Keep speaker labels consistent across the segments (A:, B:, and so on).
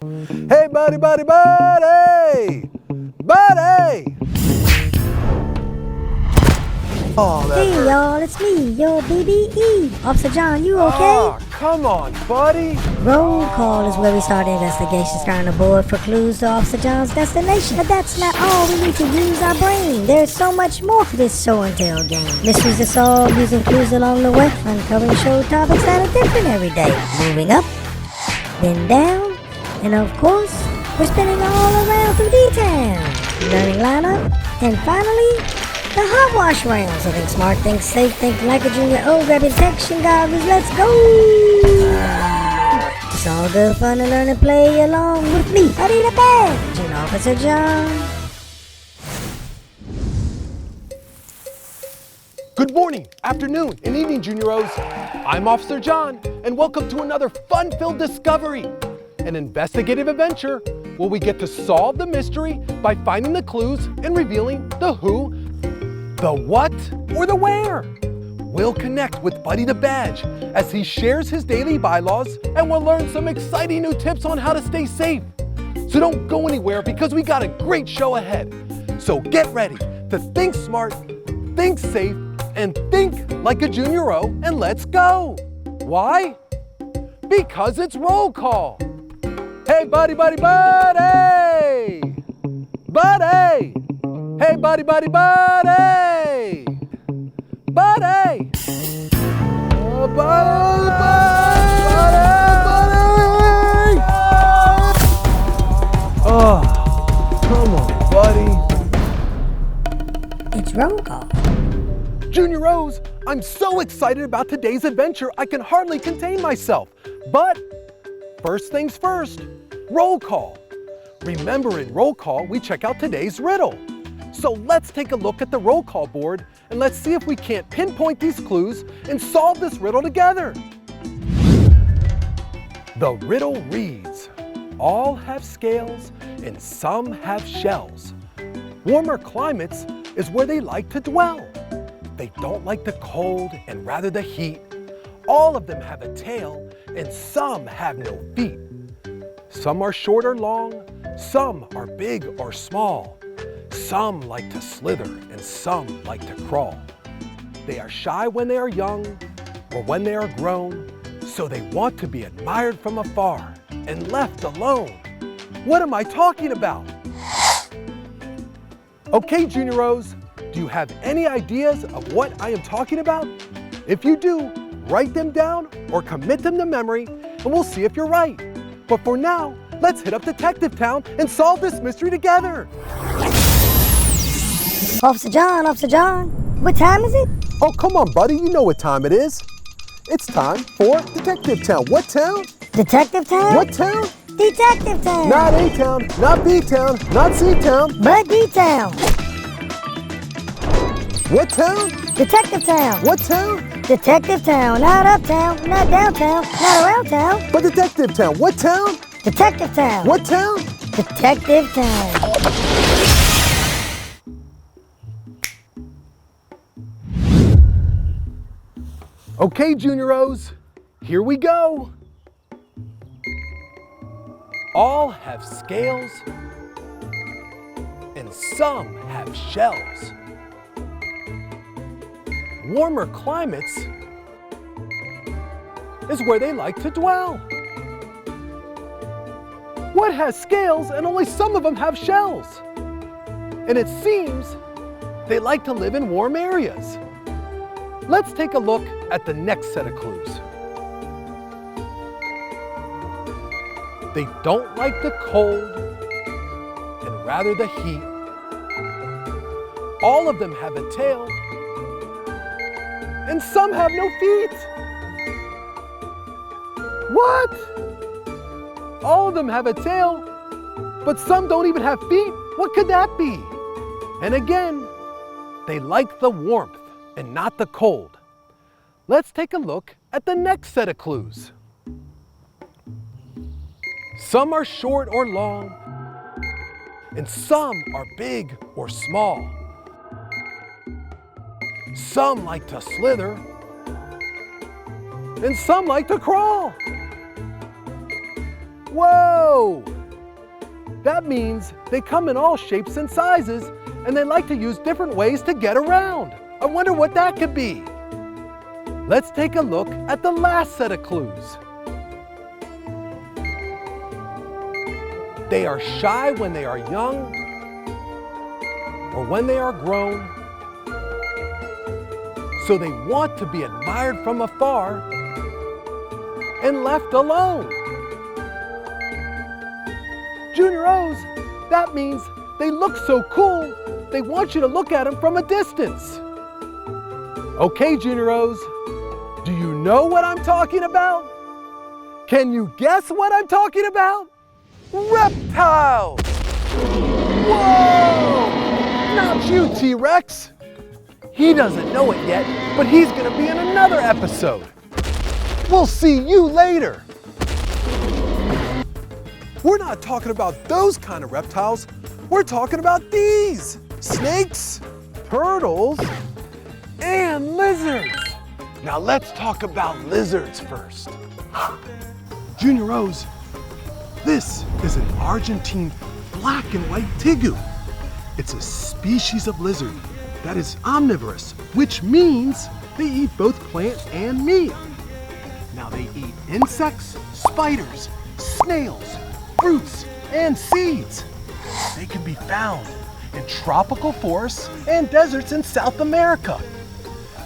A: Hey, buddy, buddy, buddy! Buddy! Oh, that
B: Hey
A: hurt.
B: y'all, it's me, your BBE. Officer John, you okay?
A: Oh, come on, buddy.
B: Roll call is where we start the investigation, scanning the board for clues to Officer John's destination. But that's not all, we need to use our brain. There's so much more to this show and tell game. Mysteries to solve using clues along the way, uncovering show topics that are different every day. Moving up, then down, and of course, we're spinning all around through D-Town. Learning lineup, and finally, the hot wash round. So think smart, think safe, think like a junioro, grab your detection goggles, let's go! It's all good fun to learn and play along with me, buddythebadge, Juniorofficer John.
A: Good morning, afternoon, and evening, Junioros. I'm Officer John, and welcome to another fun-filled discovery, an investigative adventure where we get to solve the mystery by finding the clues and revealing the who, the what, or the where. We'll connect with Buddy the Badge as he shares his daily bylaws, and we'll learn some exciting new tips on how to stay safe. So don't go anywhere because we got a great show ahead. So get ready to think smart, think safe, and think like a junioro, and let's go. Why? Because it's roll call. Hey, buddy, buddy, buddy! Buddy! Hey, buddy, buddy, buddy! Buddy! Buddy, buddy, buddy! Oh, come on, buddy.
B: It's roll call.
A: Junioros, I'm so excited about today's adventure, I can hardly contain myself. But first things first, roll call. Remember, in roll call, we check out today's riddle. So let's take a look at the roll call board and let's see if we can't pinpoint these clues and solve this riddle together. The riddle reads, all have scales and some have shells. Warmer climates is where they like to dwell. They don't like the cold and rather the heat. All of them have a tail and some have no feet. Some are short or long, some are big or small. Some like to slither and some like to crawl. They are shy when they are young or when they are grown, so they want to be admired from afar and left alone. What am I talking about? Okay, Junioros, do you have any ideas of what I am talking about? If you do, write them down or commit them to memory and we'll see if you're right. But for now, let's hit up Detective Town and solve this mystery together.
B: Officer John, what time is it?
A: Oh, come on, buddy, you know what time it is. It's time for Detective Town. What town?
B: Detective Town?
A: What town?
B: Detective Town!
A: Not A Town, not B Town, not C Town.
B: But D-Town!
A: What town?
B: Detective Town!
A: What town?
B: Detective Town, not uptown, not downtown, not around town.
A: But Detective Town. What town?
B: Detective Town.
A: What town?
B: Detective Town.
A: Okay, Junioros, here we go. All have scales and some have shells. Warmer climates is where they like to dwell. What has scales and only some of them have shells? And it seems they like to live in warm areas. Let's take a look at the next set of clues. They don't like the cold and rather the heat. All of them have a tail and some have no feet. What? All of them have a tail, but some don't even have feet? What could that be? And again, they like the warmth and not the cold. Let's take a look at the next set of clues. Some are short or long, and some are big or small. Some like to slither, and some like to crawl. Whoa! That means they come in all shapes and sizes, and they like to use different ways to get around. I wonder what that could be. Let's take a look at the last set of clues. They are shy when they are young or when they are grown. So they want to be admired from afar and left alone. Junioros, that means they look so cool, they want you to look at them from a distance. Okay, Junioros, do you know what I'm talking about? Can you guess what I'm talking about? Reptiles! Whoa! Not you, T-Rex! He doesn't know it yet, but he's gonna be in another episode. We'll see you later. We're not talking about those kind of reptiles. We're talking about these. Snakes, turtles, and lizards. Now let's talk about lizards first. Junioros, this is an Argentine black and white Tegu. It's a species of lizard that is omnivorous, which means they eat both plant and meat. Now they eat insects, spiders, snails, fruits, and seeds. They can be found in tropical forests and deserts in South America.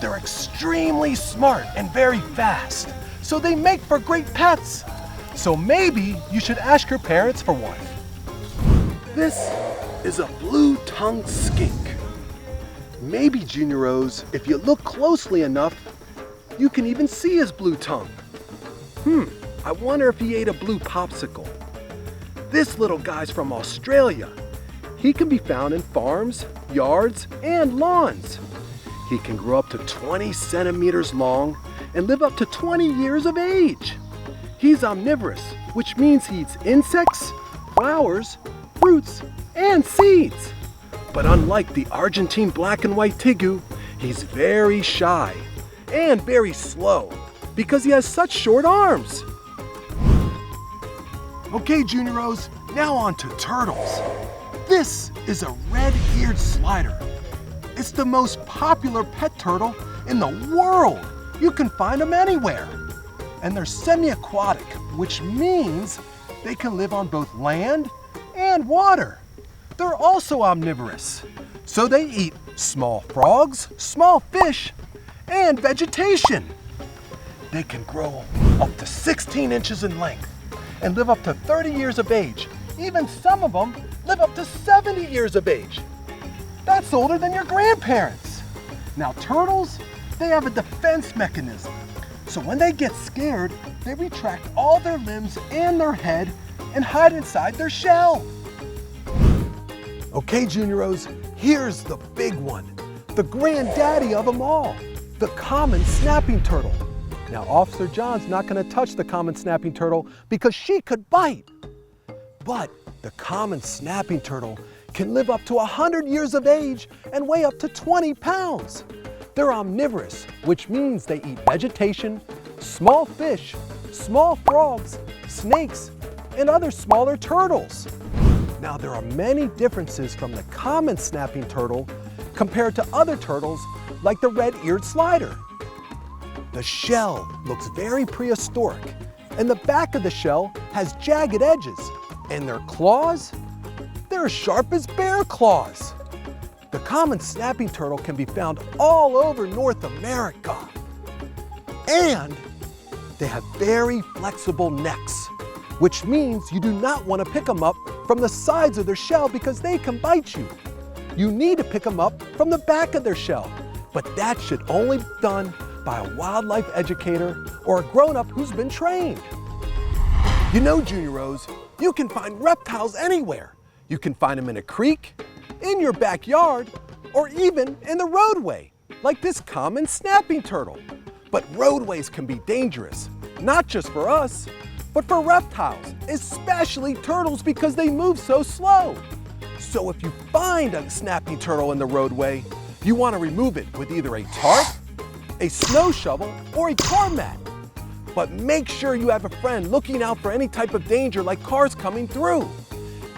A: They're extremely smart and very fast, so they make for great pets. So maybe you should ask your parents for one. This is a blue-tongued skink. Maybe, Junioros, if you look closely enough, you can even see his blue tongue. I wonder if he ate a blue popsicle. This little guy's from Australia. He can be found in farms, yards, and lawns. He can grow up to 20 centimeters long and live up to 20 years of age. He's omnivorous, which means he eats insects, flowers, fruits, and seeds. But unlike the Argentine black and white Tegu, he's very shy and very slow because he has such short arms. Okay, Junioros, now on to turtles. This is a red-eared slider. It's the most popular pet turtle in the world. You can find them anywhere. And they're semi-aquatic, which means they can live on both land and water. They're also omnivorous, so they eat small frogs, small fish, and vegetation. They can grow up to 16 inches in length and live up to 30 years of age. Even some of them live up to 70 years of age. That's older than your grandparents. Now turtles, they have a defense mechanism. So when they get scared, they retract all their limbs and their head and hide inside their shell. Okay, Junioros, here's the big one, the granddaddy of them all, the common snapping turtle. Now, Officer John's not gonna touch the common snapping turtle because she could bite. But the common snapping turtle can live up to 100 years of age and weigh up to 20 pounds. They're omnivorous, which means they eat vegetation, small fish, small frogs, snakes, and other smaller turtles. Now, there are many differences from the common snapping turtle compared to other turtles like the red-eared slider. The shell looks very prehistoric, and the back of the shell has jagged edges, and their claws, they're as sharp as bear claws. The common snapping turtle can be found all over North America. And they have very flexible necks, which means you do not want to pick them up from the sides of their shell because they can bite you. You need to pick them up from the back of their shell, but that should only be done by a wildlife educator or a grown-up who's been trained. You know, Junioros, you can find reptiles anywhere. You can find them in a creek, in your backyard, or even in the roadway, like this common snapping turtle. But roadways can be dangerous, not just for us, but for reptiles, especially turtles because they move so slow. So if you find a snapping turtle in the roadway, you want to remove it with either a tarp, a snow shovel, or a car mat. But make sure you have a friend looking out for any type of danger like cars coming through.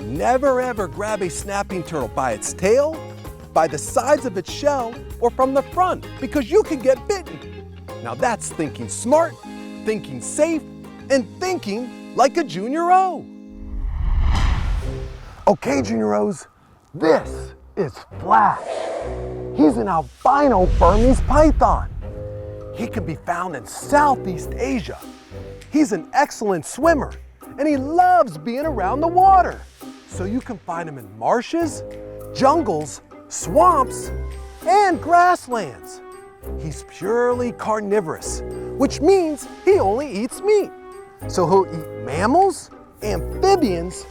A: Never ever grab a snapping turtle by its tail, by the sides of its shell, or from the front because you can get bitten. Now that's thinking smart, thinking safe, and thinking like a junioro. Okay, junioros, this is Flash. He's an albino Bermese python. He can be found in Southeast Asia. He's an excellent swimmer, and he loves being around the water. So you can find him in marshes, jungles, swamps, and grasslands. He's purely carnivorous, which means he only eats meat. So he'll eat mammals, amphibians,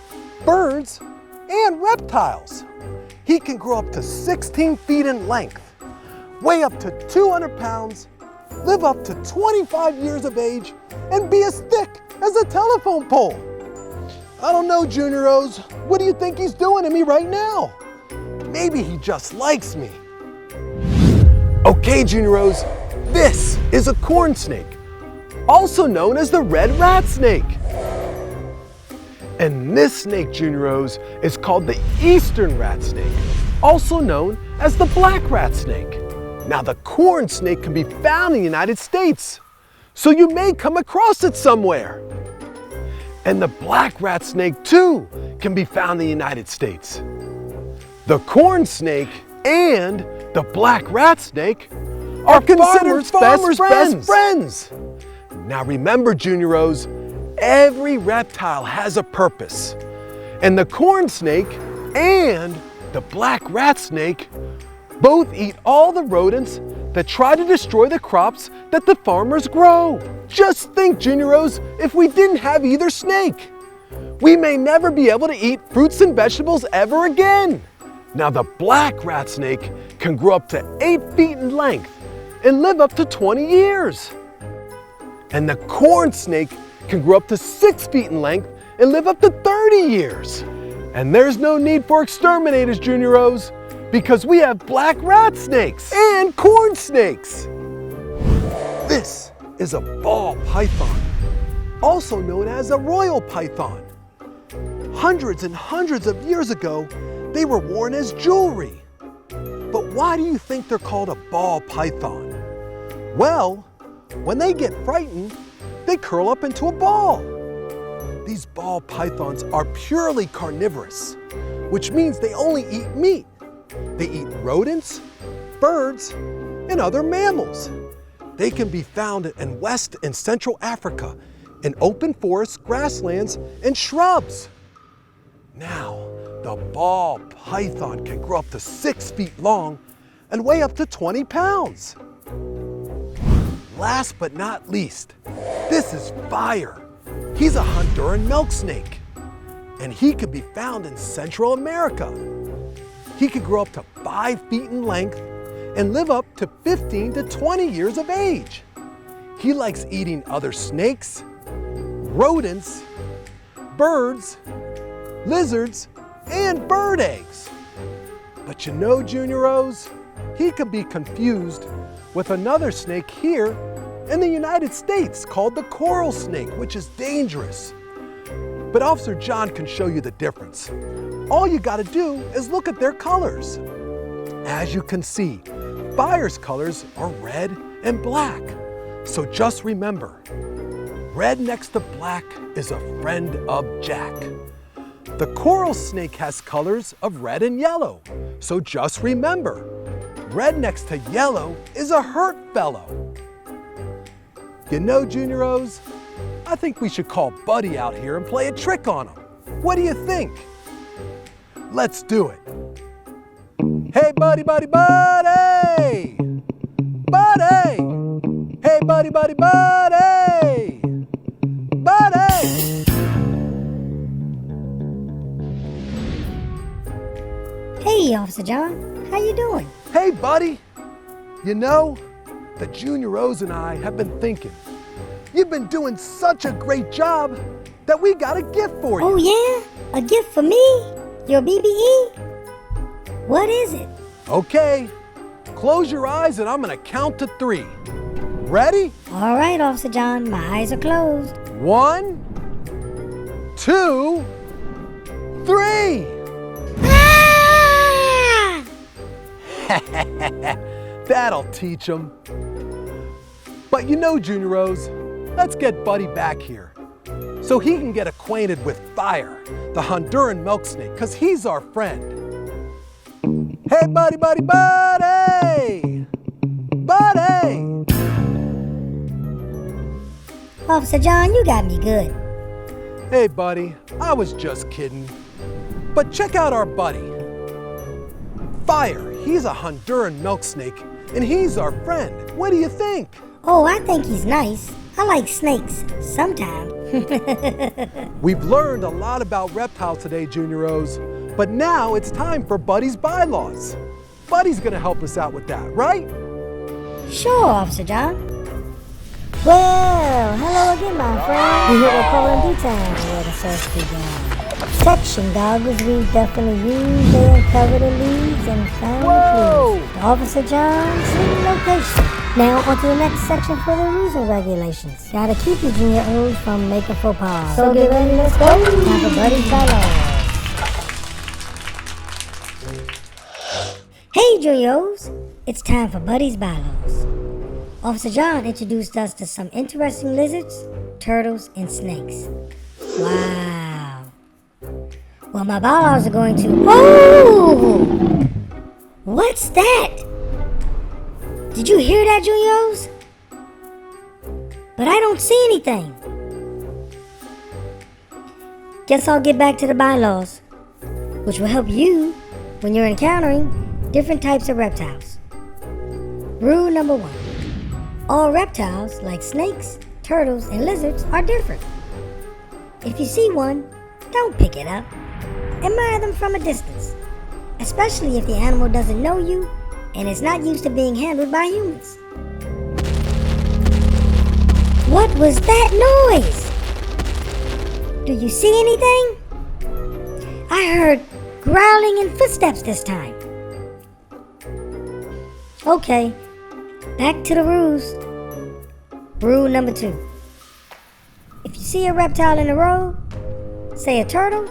A: birds, and reptiles. He can grow up to 16 feet in length, weigh up to 200 pounds, live up to 25 years of age, and be as thick as a telephone pole. I don't know, junioros, what do you think he's doing to me right now? Maybe he just likes me. Okay, junioros, this is a corn snake, also known as the red rat snake. And this snake, junioros, is called the eastern rat snake, also known as the black rat snake. Now the corn snake can be found in the United States, so you may come across it somewhere. And the black rat snake too can be found in the United States. The corn snake and the black rat snake are considered farmers' best friends. Now remember, junioros, every reptile has a purpose. And the corn snake and the black rat snake both eat all the rodents that try to destroy the crops that the farmers grow. Just think, junioros, if we didn't have either snake, we may never be able to eat fruits and vegetables ever again. Now the black rat snake can grow up to 8 feet in length and live up to 20 years. And the corn snake can grow up to 6 feet in length and live up to 30 years. And there's no need for exterminators, junioros, because we have black rat snakes and corn snakes. This is a ball python, also known as a royal python. Hundreds and hundreds of years ago, they were worn as jewelry. But why do you think they're called a ball python? Well, when they get frightened, they curl up into a ball. These ball pythons are purely carnivorous, which means they only eat meat. They eat rodents, birds, and other mammals. They can be found in West and Central Africa in open forests, grasslands, and shrubs. Now, the ball python can grow up to 6 feet long and weigh up to 20 pounds. Last but not least, this is Fire. He's a Honduran milk snake, and he can be found in Central America. He can grow up to 5 feet in length and live up to 15 to 20 years of age. He likes eating other snakes, rodents, birds, lizards, and bird eggs. But you know, junioros, he can be confused with another snake here in the United States called the coral snake, which is dangerous. But Officer John can show you the difference. All you gotta do is look at their colors. As you can see, Fire's colors are red and black. So just remember, red next to black is a friend of Jack. The coral snake has colors of red and yellow. So just remember, red next to yellow is a hurt fellow. You know, junioros, I think we should call Buddy out here and play a trick on him. What do you think? Let's do it. Hey, buddy, buddy, buddy! Buddy! Hey, buddy, buddy, buddy! Buddy!
B: Hey, Officer John, how you doing?
A: Hey, buddy! You know, the junioros and I have been thinking, you've been doing such a great job that we got a gift for you.
B: Oh yeah? A gift for me? Your BBE? What is it?
A: Okay, close your eyes and I'm gonna count to 3. Ready?
B: All right, Officer John, my eyes are closed.
A: 1, 2, 3.
B: Ah!
A: That'll teach him. But you know, Junioros, let's get Buddy back here so he can get acquainted with Fire, the Honduran milk snake, because he's our friend. Hey, buddy, buddy, buddy! Buddy!
B: Officer John, you got me good.
A: Hey, buddy, I was just kidding. But check out our buddy. Fire, he's a Honduran milk snake, and he's our friend. What do you think?
B: Oh, I think he's nice. I like snakes, sometimes.
A: We've learned a lot about reptiles today, Junioros, but now it's time for Buddy's bylaws. Buddy's gonna help us out with that, right?
B: Sure, Officer John. Well, hello again, my friend. We hit recalling detail where the search began. Protection goggles we definitely used. They uncovered the leads and found the clues. Officer John's location. Now on to the next section for the rules and regulations. Gotta keep your junioros from making faux pas. So get ready, let's go. Time for Buddy's bylaws. Hey junioros, it's time for Buddy's bylaws. Officer John introduced us to some interesting lizards, turtles, and snakes. Wow. Well, my bylaws are going to... Oh! What's that? Did you hear that, Juniors? But I don't see anything. Guess I'll get back to the bylaws, which will help you when you're encountering different types of reptiles. Rule number 1. All reptiles, like snakes, turtles, and lizards, are different. If you see one, don't pick it up. Admire them from a distance, especially if the animal doesn't know you and is not used to being handled by humans. What was that noise? Do you see anything? I heard growling and footsteps this time. Okay, back to the rules. Rule number 2. If you see a reptile in the road, say a turtle,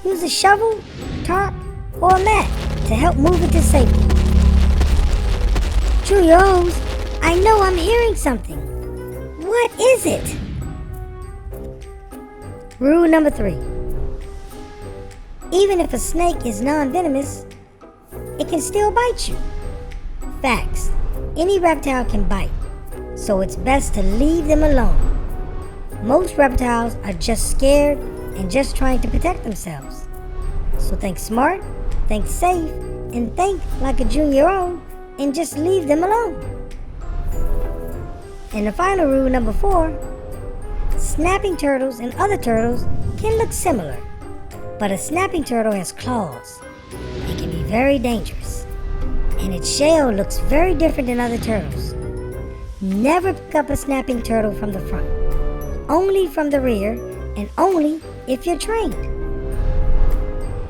B: use a shovel, tarp, or a mat to help move it to safety. Juniors, I know I'm hearing something. What is it? Rule number 3. Even if a snake is non-venomous, it can still bite you. Facts. Any reptile can bite, so it's best to leave them alone. Most reptiles are just scared and just trying to protect themselves. So think smart, think safe, and think like a junioro and just leave them alone. And the final rule number 4, snapping turtles and other turtles can look similar, but a snapping turtle has claws. It can be very dangerous, and its shell looks very different than other turtles. Never pick up a snapping turtle from the front, only from the rear, and only if you're trained.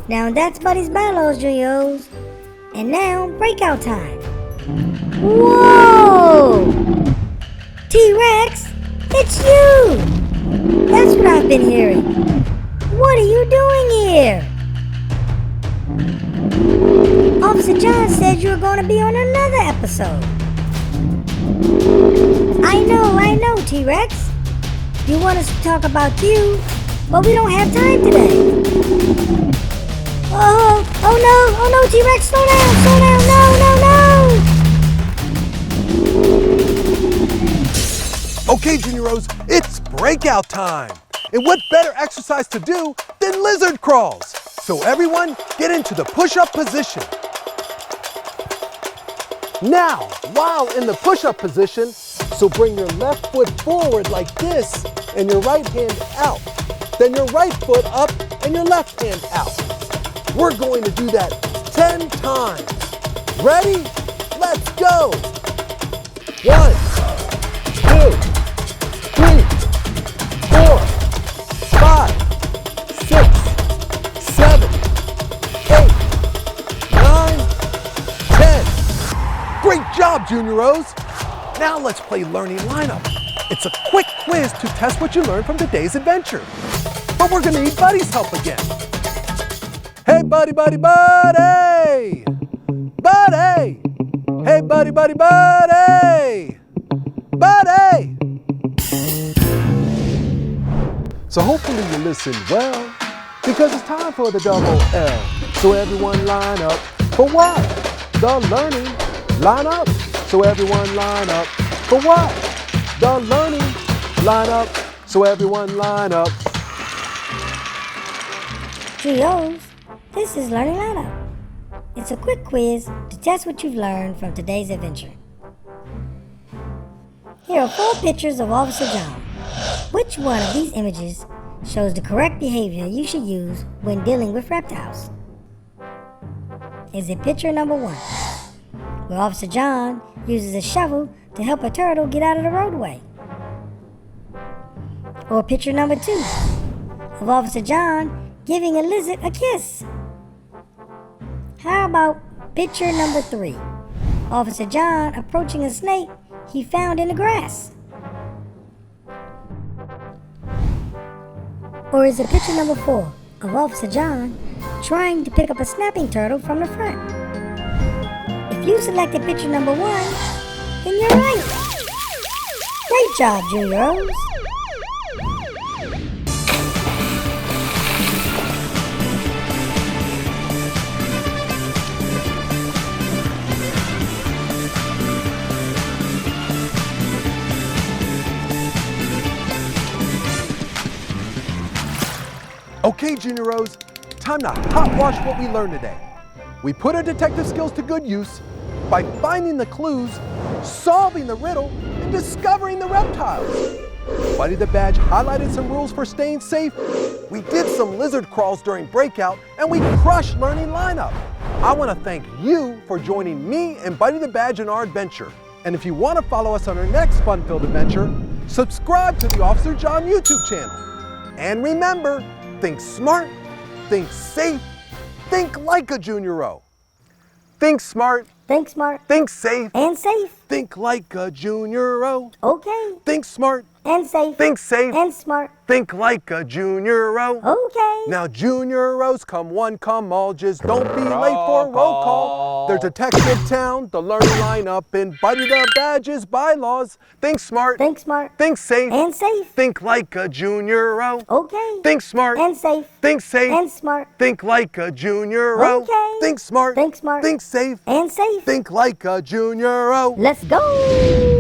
B: Now that's Buddy's bylaws, Juniors. And now, breakout time. Whoa! T-Rex, it's you! That's what I've been hearing. What are you doing here? Officer John said you were going to be on another episode. I know, T-Rex. You want us to talk about you, but we don't have time today. Oh no, T-Rex, slow down, no.
A: Okay, Junioros, it's breakout time. And what better exercise to do than lizard crawls? So everyone, get into the push-up position. Now, while in the push-up position, so bring your left foot forward like this and your right hand out. Then your right foot up and your left hand out. We're going to do that 10 times. Ready? Let's go. 1, 2, 3, 4, 5, 6, 7, 8, 9, 10. Great job, Junioros. Now let's play Learning Lineup. It's a quick quiz to test what you learned from today's adventure. But we're gonna need Buddy's help again. Hey buddy, buddy, buddy! Buddy! Hey buddy, buddy, buddy! Buddy! So hopefully you listened well, because it's time for the double L. So everyone line up for what? The learning. Line up. So everyone line up for what? The learning. Line up. So everyone line up.
B: Trios, this is Learning Lineup. It's a quick quiz to test what you've learned from today's adventure. Here are 4 pictures of Officer John. Which one of these images shows the correct behavior you should use when dealing with reptiles? Is it picture number 1, where Officer John uses a shovel to help a turtle get out of the roadway? Or picture number 2, of Officer John giving a lizard a kiss? How about picture number 3, Officer John approaching a snake he found in the grass? Or is it picture number 4 of Officer John trying to pick up a snapping turtle from the front? If you selected picture number 1, then you're right. Great job, Junioros.
A: Okay, Junioros, time to hot wash what we learned today. We put our detective skills to good use by finding the clues, solving the riddle, and discovering the reptiles. Buddy the Badge highlighted some rules for staying safe. We did some lizard crawls during Breakout, and we crushed Learning Lineup. I want to thank you for joining me and Buddy the Badge in our adventure. And if you want to follow us on our next fun-filled adventure, subscribe to the Officer John YouTube channel. And remember, think smart, think safe, think like a junioro. Think smart,
B: Think smart,
A: think safe,
B: and safe.
A: think like a junioro.
B: Okay.
A: Think smart,
B: And safe.
A: think safe,
B: And smart.
A: think like a junioro.
B: Okay.
A: Now junioros, come one, come all, just don't be late for roll call. There's a Detective Town, the Learning Lineup, and Buddy the Badge's bylaws. Think smart,
B: Think smart.
A: think safe,
B: And safe.
A: think like a junioro.
B: Okay.
A: Think smart,
B: And safe.
A: think safe,
B: And smart.
A: think like a junioro.
B: Okay.
A: Think smart,
B: Think smart.
A: think safe,
B: And safe.
A: think like a junioro.
B: Let's go.